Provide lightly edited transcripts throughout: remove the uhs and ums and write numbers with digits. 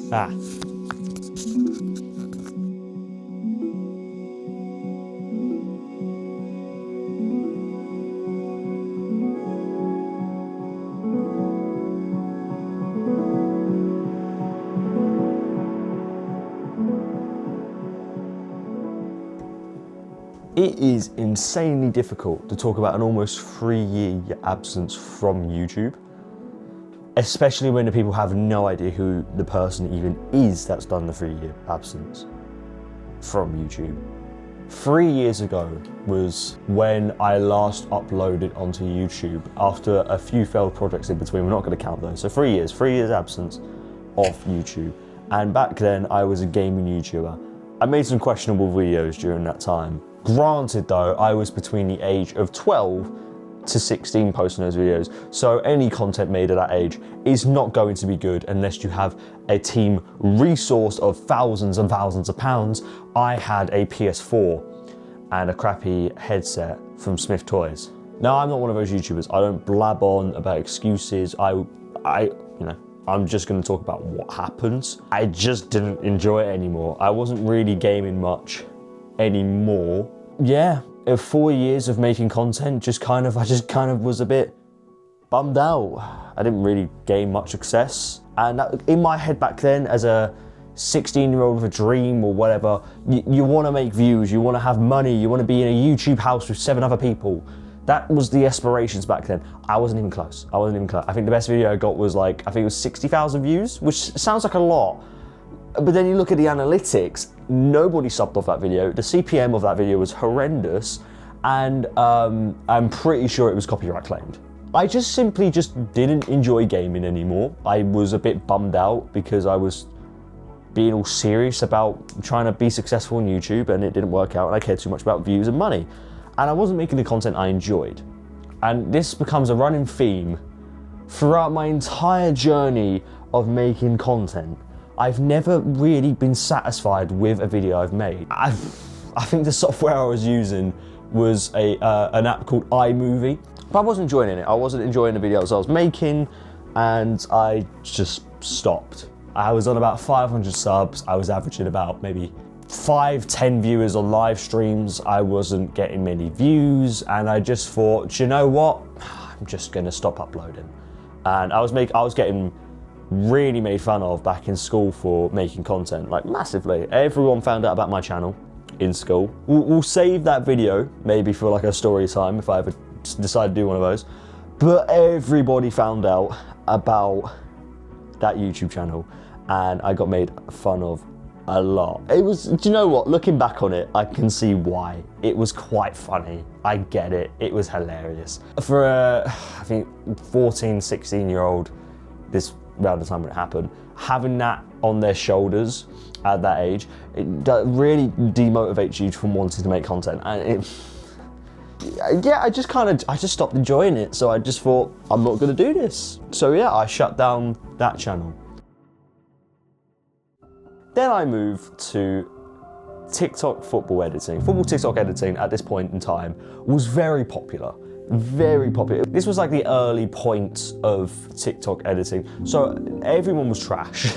Ah. It is insanely difficult to talk about an almost 3-year absence from YouTube, especially when the people have no idea who the person even is that's done the 3-year absence from YouTube. 3 years ago was when I last uploaded onto YouTube after a few failed projects in between. We're not going to count those. So 3 years absence off YouTube. And back then I was a gaming YouTuber. I made some questionable videos during that time. Granted though, I was between the age of 12 to 16 posting those videos, so any content made at that age is not going to be good unless you have a team resourced of thousands and thousands of pounds. I had a PS4 and a crappy headset from Smith Toys. Now, I'm not one of those YouTubers. I don't blab on about excuses. I'm just going to talk about what happens. I just didn't enjoy it anymore. I wasn't really gaming much anymore. Yeah, 4 years of making content, I just kind of was a bit bummed out. I didn't really gain much success. And in my head back then, as a 16-year-old with a dream or whatever, you want to make views, you want to have money, you want to be in a YouTube house with 7 other people. That was the aspirations back then. I wasn't even close. I think the best video I got was I think it was 60,000 views, which sounds like a lot. But then you look at the analytics, nobody subbed off that video. The CPM of that video was horrendous, and I'm pretty sure it was copyright claimed. I just simply didn't enjoy gaming anymore. I was a bit bummed out because I was being all serious about trying to be successful on YouTube, and it didn't work out, and I cared too much about views and money. And I wasn't making the content I enjoyed. And this becomes a running theme throughout my entire journey of making content. I've never really been satisfied with a video I've made. I think the software I was using was an app called iMovie, but I wasn't enjoying it. I wasn't enjoying the videos I was making, and I just stopped. I was on about 500 subs. I was averaging about maybe 5-10 viewers on live streams. I wasn't getting many views, and I just thought, do you know what? I'm just gonna stop uploading. And I was getting really made fun of back in school for making content, massively. Everyone found out about my channel in school. We'll save that video maybe for a story time if I ever decide to do one of those. But everybody found out about that YouTube channel, and I got made fun of a lot. It was, do you know what? Looking back on it, I can see why. It was quite funny. I get it. It was hilarious. For I think 14, 16-year-old, this around the time when it happened, having that on their shoulders at that age, it really demotivates you from wanting to make content. And I just stopped enjoying it. So I just thought, I'm not gonna do this. So yeah, I shut down that channel. Then I moved to TikTok football editing. Football TikTok editing at this point in time was very popular. Very popular. This was the early point of TikTok editing. So everyone was trash.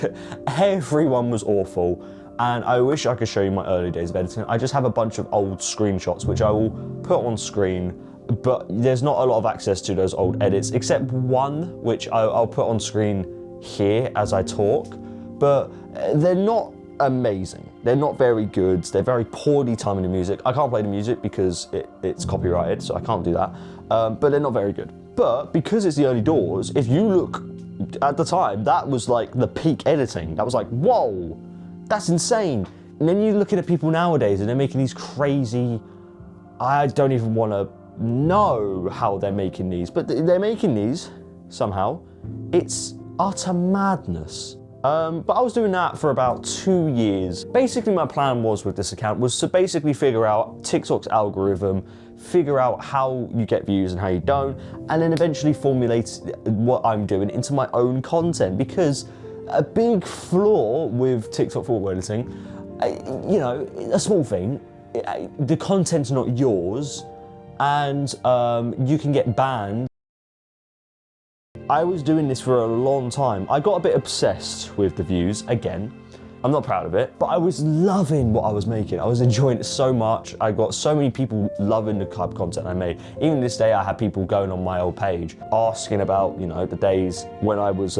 Everyone was awful. And I wish I could show you my early days of editing. I just have a bunch of old screenshots, which I will put on screen, but there's not a lot of access to those old edits, except one, which I'll put on screen here as I talk. But they're not amazing. They're not very good. They're very poorly timing the music. I can't play the music because it's copyrighted, so I can't do that. But they're not very good. But because it's the early doors, if you look at the time, that was the peak editing. That was whoa, that's insane. And then you're looking at people nowadays and they're making these crazy, I don't even want to know how they're making these, but they're making these somehow. It's utter madness. But I was doing that for about 2 years. Basically, my plan with this account was to basically figure out TikTok's algorithm, figure out how you get views and how you don't, and then eventually formulate what I'm doing into my own content. Because a big flaw with TikTok football editing, a small thing, the content's not yours, and you can get banned. I was doing this for a long time. I got a bit obsessed with the views, again. I'm not proud of it, but I was loving what I was making. I was enjoying it so much. I got so many people loving the type of content I made. Even this day, I had people going on my old page asking about, you know, the days when I was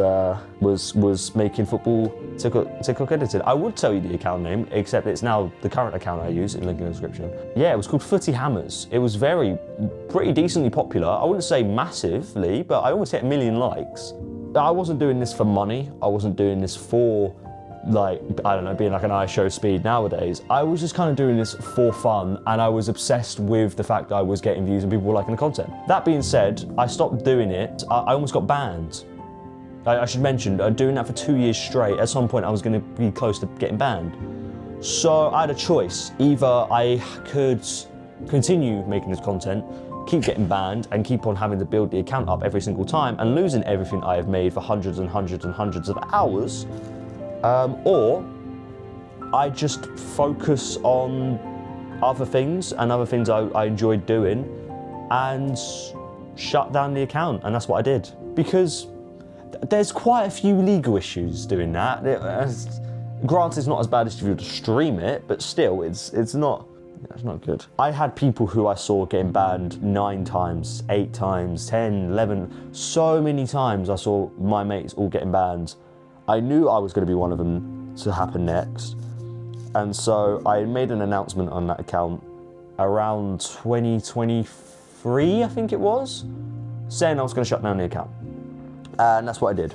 making football TikTok editing. I would tell you the account name, except it's now the current account I use, in link in the description. Yeah, it was called Footy Hammers. It was pretty decently popular. I wouldn't say massively, but I almost hit 1 million likes. I wasn't doing this for money. I wasn't doing this for, like, I don't know, being like an iShow speed nowadays. I was just kind of doing this for fun, and I was obsessed with the fact that I was getting views and people were liking the content. That being said, I stopped doing it. I almost got banned. I should mention, doing that for 2 years straight, at some point I was going to be close to getting banned. So I had a choice. Either I could continue making this content, keep getting banned, and keep on having to build the account up every single time and losing everything I have made for hundreds and hundreds and hundreds of hours, or I just focus on other things and other things I enjoyed doing and shut down the account, and that's what I did. Because there's quite a few legal issues doing that. Granted, it's not as bad as if you were to stream it, but still, it's not good. I had people who I saw getting banned 9 times, 8 times, 10, 11, so many times I saw my mates all getting banned. I knew I was going to be one of them to happen next. And so I made an announcement on that account around 2023, I think it was, saying I was going to shut down the account. And that's what I did.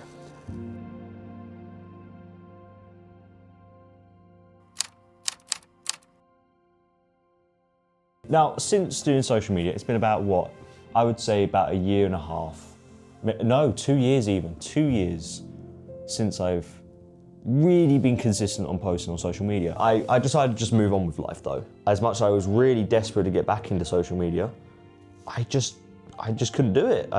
Now, since doing social media, it's been about what? I would say about 1.5 years. No, 2 years even. 2 years since I've really been consistent on posting on social media. I decided to just move on with life though. As much as I was really desperate to get back into social media, I just couldn't do it.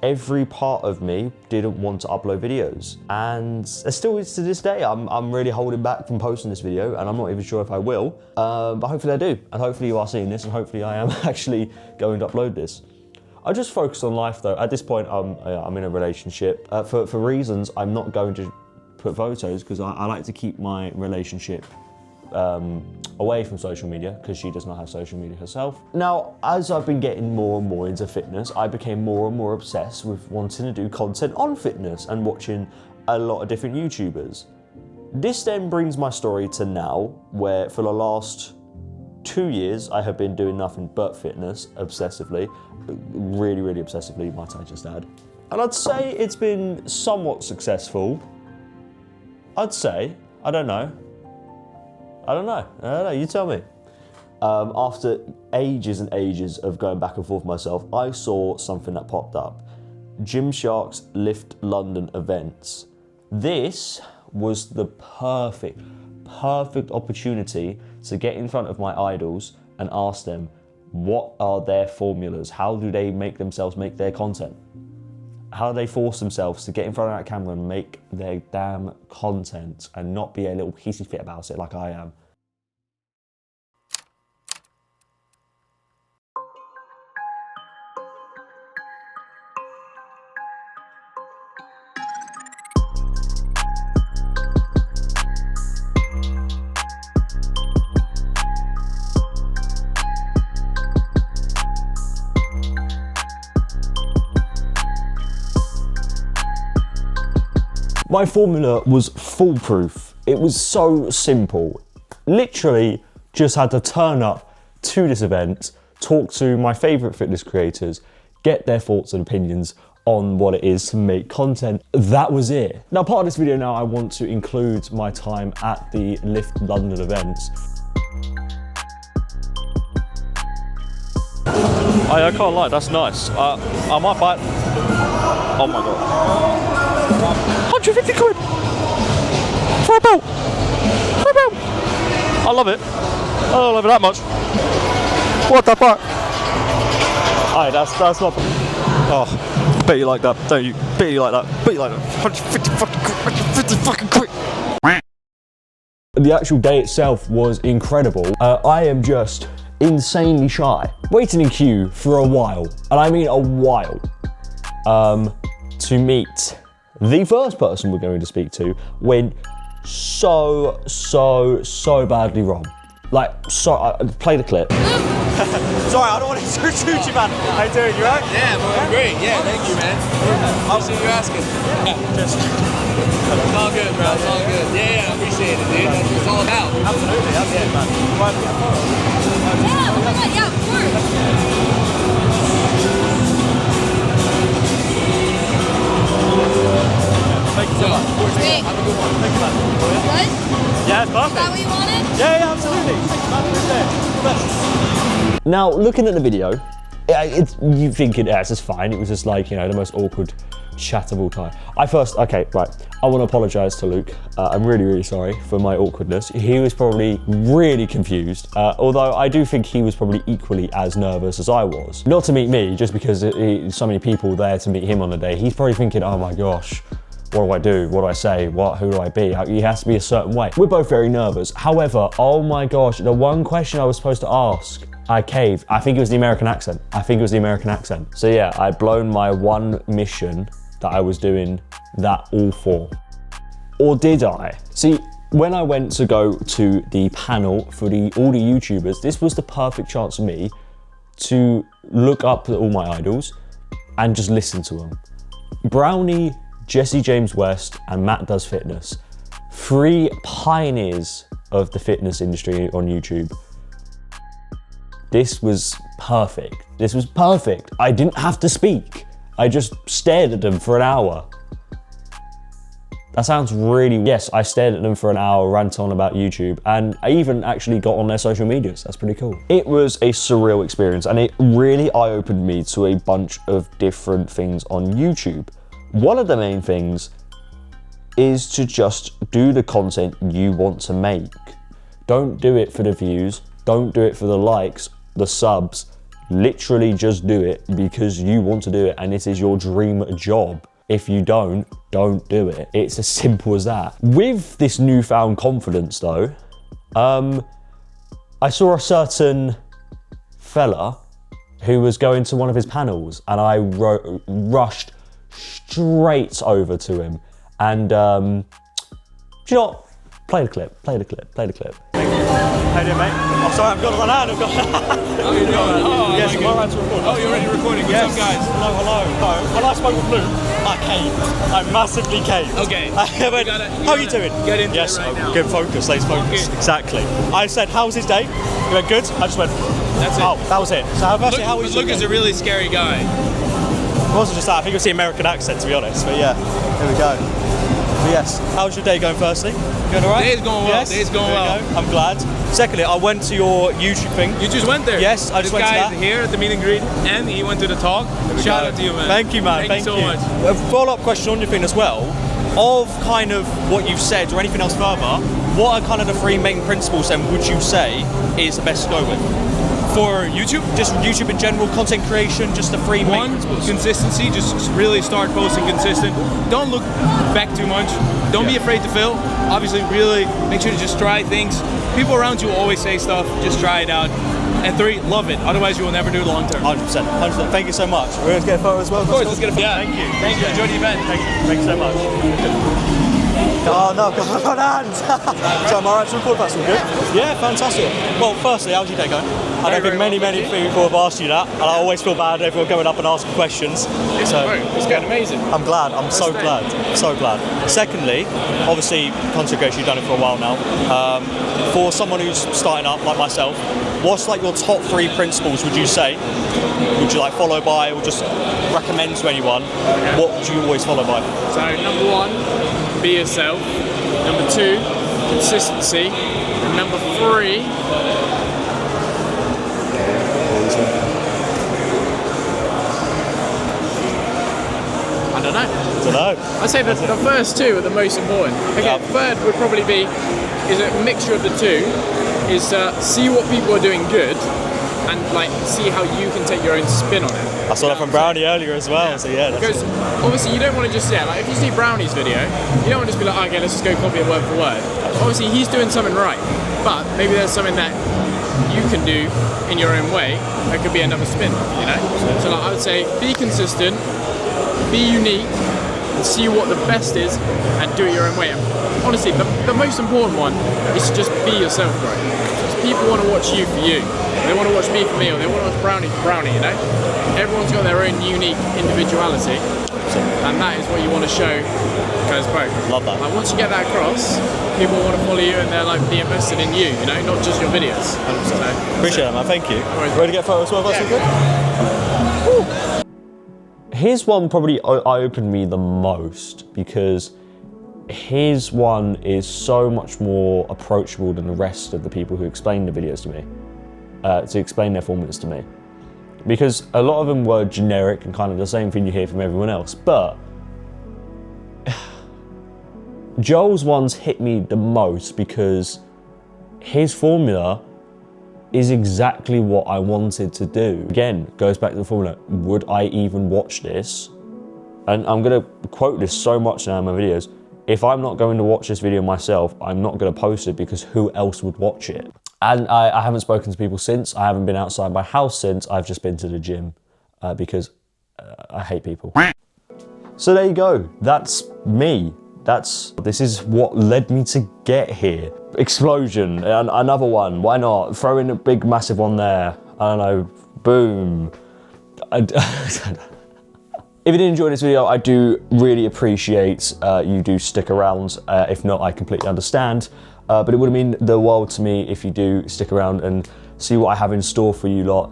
Every part of me didn't want to upload videos. And it still is to this day. I'm really holding back from posting this video, and I'm not even sure if I will. But hopefully I do. And hopefully you are seeing this, and hopefully I am actually going to upload this. I just focus on life though. At this point, I'm in a relationship. For reasons, I'm not going to put photos because I like to keep my relationship away from social media because she does not have social media herself. Now, as I've been getting more and more into fitness, I became more and more obsessed with wanting to do content on fitness and watching a lot of different YouTubers. This then brings my story to now, where for the last 2 years, I have been doing nothing but fitness obsessively, really, really obsessively, might I just add. And I'd say it's been somewhat successful. I'd say, I don't know, you tell me. After ages and ages of going back and forth myself, I saw something that popped up. Gymshark's Lift London events. This was the perfect opportunity to get in front of my idols and ask them, what are their formulas? How do they make themselves make their content? How do they force themselves to get in front of that camera and make their damn content and not be a little hissy fit about it like I am? My formula was foolproof. It was so simple. Literally just had to turn up to this event, talk to my favorite fitness creators, get their thoughts and opinions on what it is to make content. That was it. Now, part of this video now, I want to include my time at the Lift London events. I can't lie, that's nice. I might buy it. Oh my God. 150 quid for a belt. I love it. I don't love it that much. What the fuck? Alright, that's not. Oh, bet you like that, don't you? Bet you like that. Bet you like that. 150 fucking quid. The actual day itself was incredible. I am just insanely shy. Waiting in queue for a while, and I mean a while. to meet the first person we're going to speak to went so badly wrong. Like, play the clip. Sorry, I don't want to shoot you, man. How you doing? You right? Yeah, man, great. Yeah, thank you, man. I'll see you asking. Yeah, just. It's all good, bro. It's all good. Yeah, I appreciate it, dude. That's what it's all about. Absolutely, that's it, man. Yeah, of course. Thank you so much. Great. Have a good one. Thank you, man. What? Yeah, it's Is perfect. that what you wanted? Yeah, absolutely. Now, looking at the video, you think it's just fine. It was just like, you know, the most awkward chat of all time. Okay, right. I want to apologise to Luke. I'm really sorry for my awkwardness. He was probably really confused, although I do think he was probably equally as nervous as I was. Not to meet me, just because so many people there to meet him on the day. He's probably thinking, oh my gosh, what do I do? What do I say? Who do I be? He has to be a certain way. We're both very nervous. However, oh my gosh, the one question I was supposed to ask, I caved. I think it was the American accent. So yeah, I'd blown my one mission that I was doing that all for. Or did I? See, when I went to go to the panel for all the YouTubers, this was the perfect chance for me to look up at all my idols and just listen to them. Browney, Jesse James West, and Matt Does Fitness. 3 pioneers of the fitness industry on YouTube. This was perfect. I didn't have to speak. I just stared at them for an hour. That sounds really... Yes, I stared at them for an hour, rant on about YouTube, and I even actually got on their social medias. That's pretty cool. It was a surreal experience, and it really eye-opened me to a bunch of different things on YouTube. One of the main things is to just do the content you want to make. Don't do it for the views. Don't do it for the likes, the subs. Literally just do it because you want to do it and it is your dream job. If you don't do it. It's as simple as that. With this newfound confidence though, I saw a certain fella who was going to one of his panels and I rushed straight over to him and do you know what? Play the clip. How you doing, mate? I'm sorry, I've got to run out. How you doing? Oh, Yes, I'm alright to record. Oh, you're already recording. What's up, guys? Hello. When I spoke with Luke, I caved. I massively caved. Okay. I went, how are you doing? Get into yes, it right now. good focus, laser focus. Okay. Exactly. I said, how was his day? He went, good. I just went, That's it. oh, that was it. So firstly, how was Luke is a really scary guy. It wasn't just that, I think it was the American accent, to be honest. But yeah, here we go. But yes, how's your day going firstly? Going alright? Day's going well. Yes. Day's going There well. you go. I'm glad. Secondly, I went to your YouTube thing. You just went there. Yes, I just this went to guy that. is here at the meet and greet, and he went to the talk. Shout out to you, man. Thank you, man. Thank you so much. A follow-up question on your thing as well. Of kind of what you've said or anything else further, what are kind of the 3 main principles then would you say is the best to go with? For YouTube, Just YouTube in general, content creation, just the 3 main one, principles. consistency. Just really start posting consistent. Don't look back too much. Don't be afraid to fail. Obviously, really make sure to just try things. People around you will always say stuff. Just try it out. And 3, love it. Otherwise, you will never do it long term. 100%. Thank you so much. We're going to get a photo as well. Of course, let's get a photo. Yeah. Thank you. Thank you. Enjoy the event. Thank you so much. Oh no, come on, hands! So am I right to record? That's all good? Yeah, fantastic. Well, firstly, how's your day going? I don't think many people have asked you that, and I always feel bad everyone going up and asking questions. It's going amazing. I'm glad. I'm so glad. So glad. Secondly, obviously, content creation, you've done it for a while now. For someone who's starting up, like myself, what's like your top 3 principles would you say? Would you like follow by or just recommend to anyone? What would you always follow by? So number 1, be yourself. Number 2, consistency. And number 3, I don't know. I'd say that the first 2 are the most important. Okay, third would probably be, is a mixture of the 2, is see what people are doing good and like see how you can take your own spin on it. I saw that from Browney earlier as well, so yeah. Because obviously you don't want to just, like if you see Browney's video, you don't want to just be like, okay, let's just go copy it word for word. Obviously he's doing something right, but maybe there's something that you can do in your own way that could be another spin, you know? So like I would say, be consistent, be unique, and see what the best is and do it your own way. And honestly, the most important one is to just be yourself, bro. Because people want to watch you for you. They want to watch me for me, or they want to watch Browney for Browney, you know? Everyone's got their own unique individuality, and that is what you want to show goes both. Love that. Like once you get that across, people want to follow you and they're like be invested in you, you know, not just your videos. 100%. Appreciate it, man. Thank you. Ready to get photos with us? Yeah. His one probably eye-opened me the most because his one is so much more approachable than the rest of the people who explain the videos to me, to explain their formulas to me. Because a lot of them were generic and kind of the same thing you hear from everyone else, but Joel's ones hit me the most because his formula is exactly what I wanted to do. Again, goes back to the formula, would I even watch this? And I'm gonna quote this so much now in my videos. If I'm not going to watch this video myself, I'm not gonna post it because who else would watch it? And I haven't spoken to people since. I haven't been outside my house since. I've just been to the gym because I hate people. So there you go. That's me. This is what led me to get here. Explosion, another one. Why not? Throw in a big, massive one there. I don't know. Boom. If you did enjoy this video, I do really appreciate you do stick around. If not, I completely understand. But it would mean the world to me if you do stick around and see what I have in store for you lot.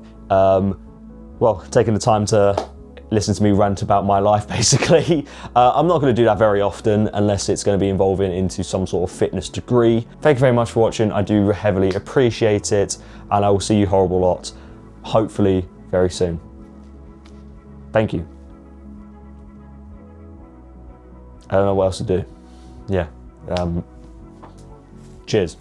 Well, taking the time to listen to me rant about my life, basically. I'm not going to do that very often unless it's going to be involving into some sort of fitness degree. Thank you very much for watching. I do heavily appreciate it, and I will see you horrible lot, hopefully very soon. Thank you. I don't know what else to do. Yeah. Cheers.